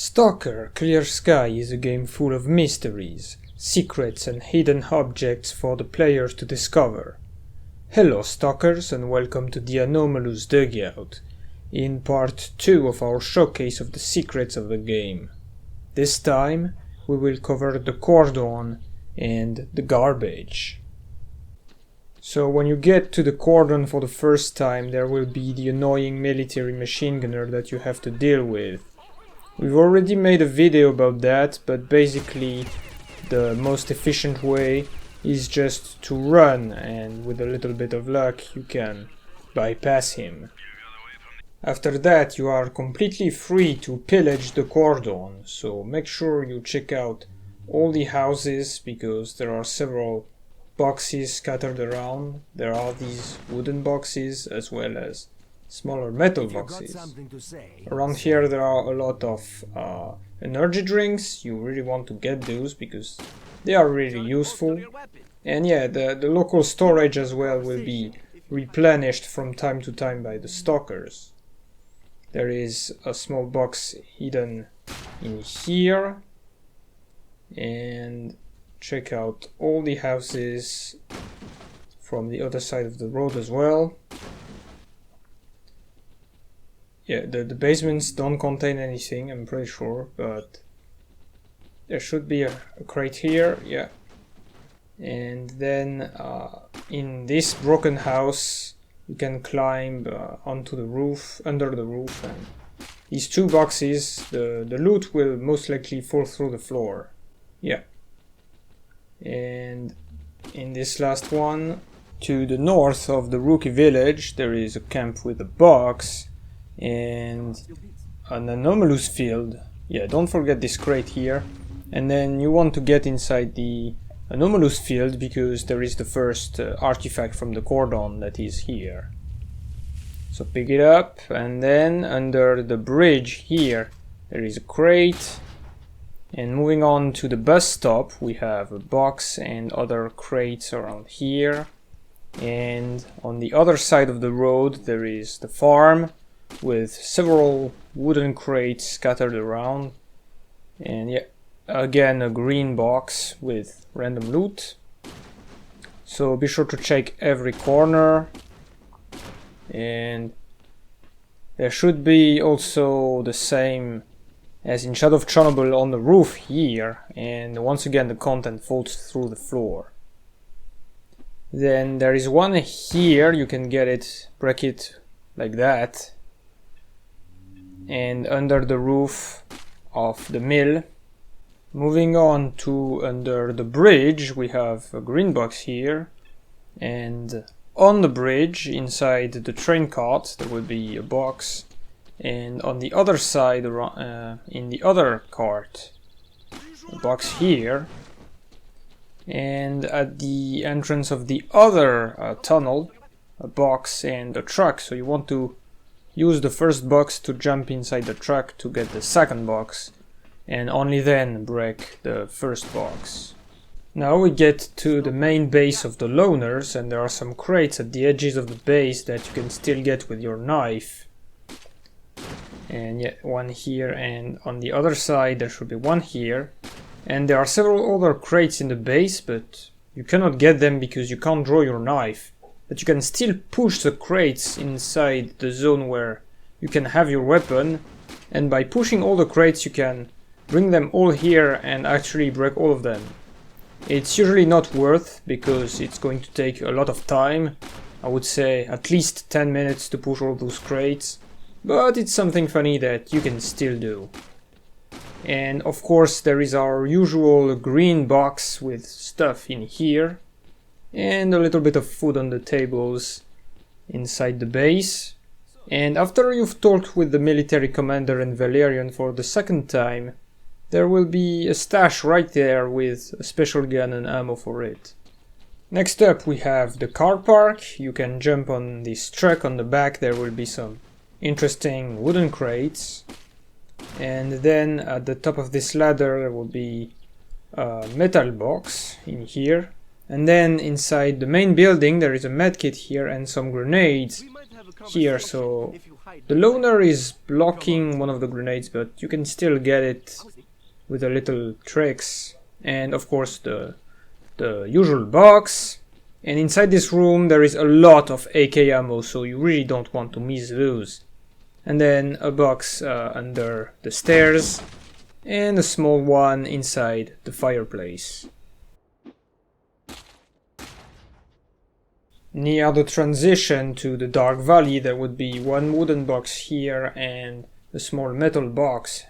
S.T.A.L.K.E.R. Clear Sky is a game full of mysteries, secrets and hidden objects for the players to discover. Hello stalkers and welcome to the Anomalous Dugout, in part 2 of our showcase of the secrets of the game. This time we will cover the Cordon and the garbage. So when you get to the Cordon for the first time, there will be the annoying military machine gunner that you have to deal with. We've already made a video about that, but basically the most efficient way is just to run, and with a little bit of luck you can bypass him. After that you are completely free to pillage the Cordon, so make sure you check out all the houses because there are several boxes scattered around. There are these wooden boxes as well as smaller metal boxes. Around here there are a lot of energy drinks. You really want to get those because they are really useful. And yeah, the local storage as well will be replenished from time to time by the stalkers. There is a small box hidden in here. And check out all the houses from the other side of the road as well. Yeah, the basements don't contain anything, I'm pretty sure, but there should be a crate here, yeah. And then in this broken house you can climb onto the roof, under the roof, and these two boxes, the loot will most likely fall through the floor. Yeah. And in this last one, to the north of the rookie village, there is a camp with a box and an anomalous field. Yeah, don't forget this crate here. And then you want to get inside the anomalous field because there is the first artifact from the Cordon that is here. So pick it up, and then under the bridge here there is a crate. And moving on to the bus stop, we have a box and other crates around here. And on the other side of the road there is the farm with several wooden crates scattered around. And yeah, again a green box with random loot. So be sure to check every corner. And there should be also the same as in Shadow of Chernobyl on the roof here, and once again the content falls through the floor. Then there is one here, you can get it, break it like that, and under the roof of the mill. Moving on to under the bridge, we have a green box here, and on the bridge inside the train cart there will be a box. And on the other side, in the other cart, a box here. And at the entrance of the other tunnel, a box and a truck. So you want to use the first box to jump inside the truck to get the second box. And only then break the first box. Now we get to the main base of the loners, and there are some crates at the edges of the base that you can still get with your knife. And yet one here, and on the other side there should be one here. And there are several other crates in the base, but you cannot get them because you can't draw your knife. But you can still push the crates inside the zone where you can have your weapon. And by pushing all the crates you can bring them all here and actually break all of them. It's usually not worth because it's going to take a lot of time. I would say at least 10 minutes to push all those crates. But it's something funny that you can still do. And of course there is our usual green box with stuff in here. And a little bit of food on the tables inside the base. And after you've talked with the military commander and Valerian for the second time, there will be a stash right there with a special gun and ammo for it. Next up we have the car park. You can jump on this truck on the back, there will be some interesting wooden crates. And then at the top of this ladder there will be a metal box in here. And then inside the main building there is a medkit here and some grenades. here, so the loner is blocking one of the grenades, but you can still get it with a little tricks. And of course the usual box. And inside this room there is a lot of AK ammo, so you really don't want to miss those. And then a box under the stairs, and a small one inside the fireplace. Near the transition to the Dark Valley there would be one wooden box here and a small metal box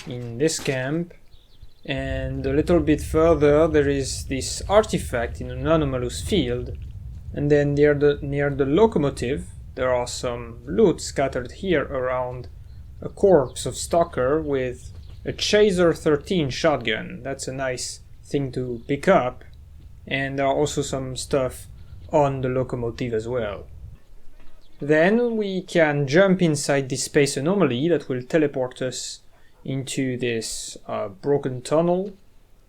in this camp. And a little bit further there is this artifact in an anomalous field. And then near the locomotive there are some loot scattered here around a corpse of S.T.A.L.K.E.R with a Chaser 13 shotgun. That's a nice thing to pick up. And there are also some stuff on the locomotive as well. Then we can jump inside this space anomaly that will teleport us into this broken tunnel,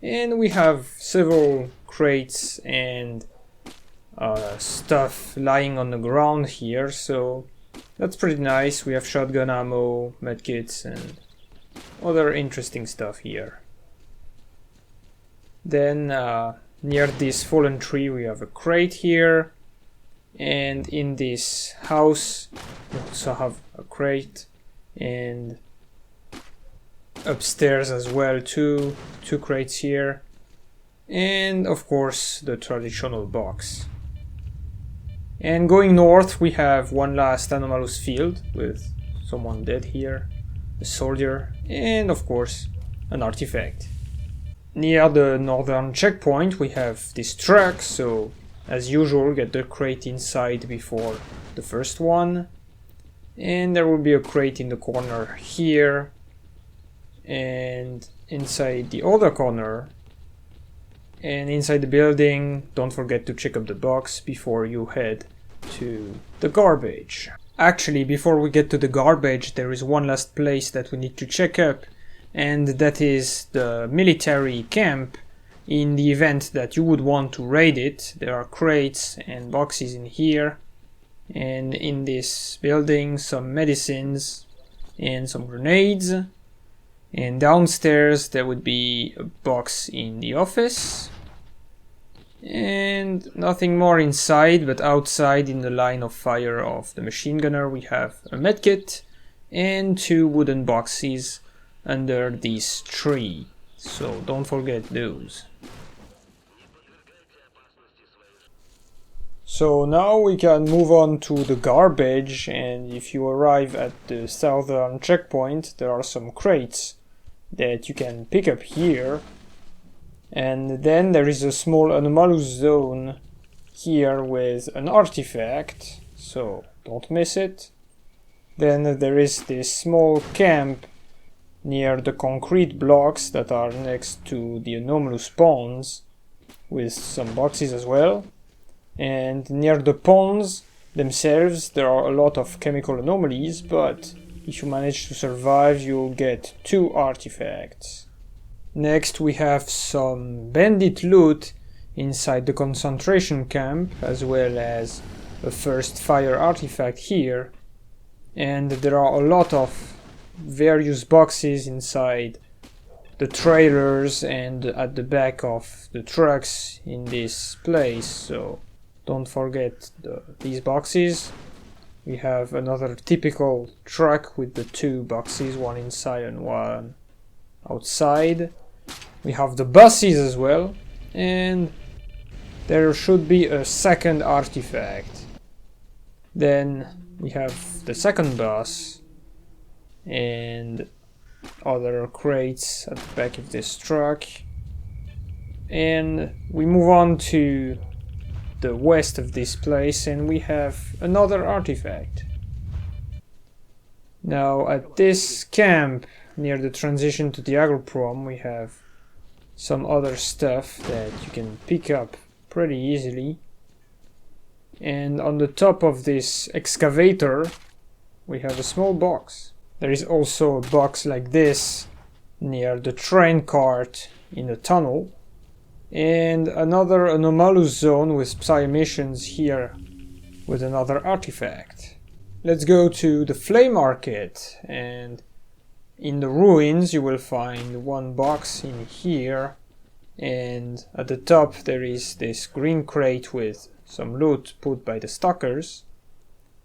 and we have several crates and stuff lying on the ground here, so that's pretty nice. We have shotgun ammo, medkits, and other interesting stuff here. Then near this fallen tree we have a crate here, and in this house we also have a crate, and upstairs as well two crates here, and of course the traditional box. And going north we have one last anomalous field with someone dead here, a soldier, and of course an artifact. Near the northern checkpoint we have this truck, so as usual get the crate inside before the first one. And there will be a crate in the corner here, and inside the other corner, and inside the building. Don't forget to check up the box before you head to the garbage. Actually, before we get to the garbage there is one last place that we need to check up, and that is the military camp. In the event that you would want to raid it, there are crates and boxes in here, and in this building some medicines and some grenades. And downstairs there would be a box in the office, and nothing more inside, but outside in the line of fire of the machine gunner we have a medkit and two wooden boxes under this tree, so don't forget those. So now we can move on to the garbage, and if you arrive at the southern checkpoint there are some crates that you can pick up here, and then there is a small anomalous zone here with an artifact, so don't miss it. Then there is this small camp near the concrete blocks that are next to the anomalous ponds with some boxes as well. And near the ponds themselves there are a lot of chemical anomalies, but if you manage to survive you'll get two artifacts. Next we have some bandit loot inside the concentration camp, as well as a first fire artifact here, and there are a lot of various boxes inside the trailers and at the back of the trucks in this place, so don't forget these boxes. We have another typical truck with the two boxes, one inside and one outside. We have the buses as well, and there should be a second artifact. Then we have the second bus and other crates at the back of this truck. And we move on to the west of this place and we have another artifact. Now at this camp near the transition to the agroprom we have some other stuff that you can pick up pretty easily. And on the top of this excavator we have a small box. There is also a box like this near the train cart in the tunnel. And another anomalous zone with psi emissions here with another artifact. let's go to the flea market, and in the ruins you will find one box in here, and at the top there is this green crate with some loot put by the stalkers,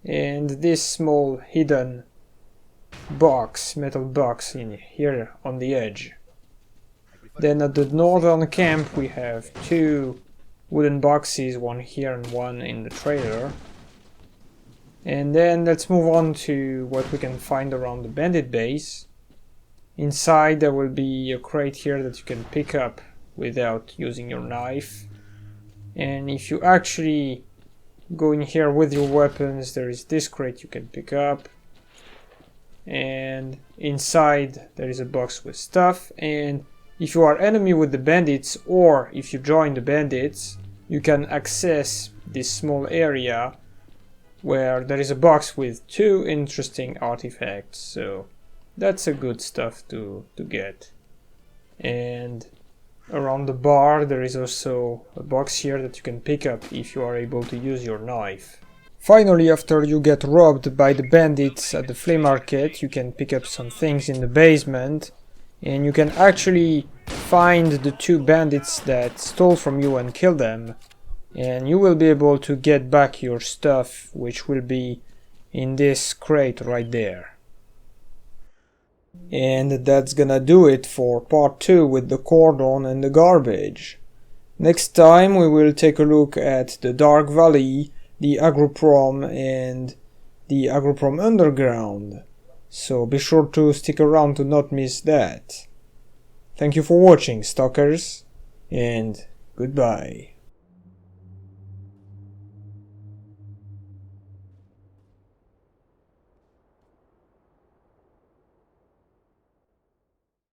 and this small hidden box, metal box in here on the edge. Then at the northern camp we have two wooden boxes, one here and one in the trailer. And then let's move on to what we can find around the bandit base. Inside there will be a crate here that you can pick up without using your knife. And if you actually go in here with your weapons, there is this crate you can pick up. And inside there is a box with stuff. And if you are enemy with the bandits, or if you join the bandits, you can access this small area where there is a box with two interesting artifacts, so that's a good stuff to get. And around the bar there is also a box here that you can pick up if you are able to use your knife. Finally, after you get robbed by the bandits at the flea market, you can pick up some things in the basement, and you can actually find the two bandits that stole from you and kill them. And you will be able to get back your stuff, which will be in this crate right there. And that's gonna do it for part 2 with the cordon and the garbage. Next time we will take a look at the Dark Valley, the Agroprom and the Agroprom Underground. So be sure to stick around to not miss that. Thank you for watching, stalkers, and goodbye.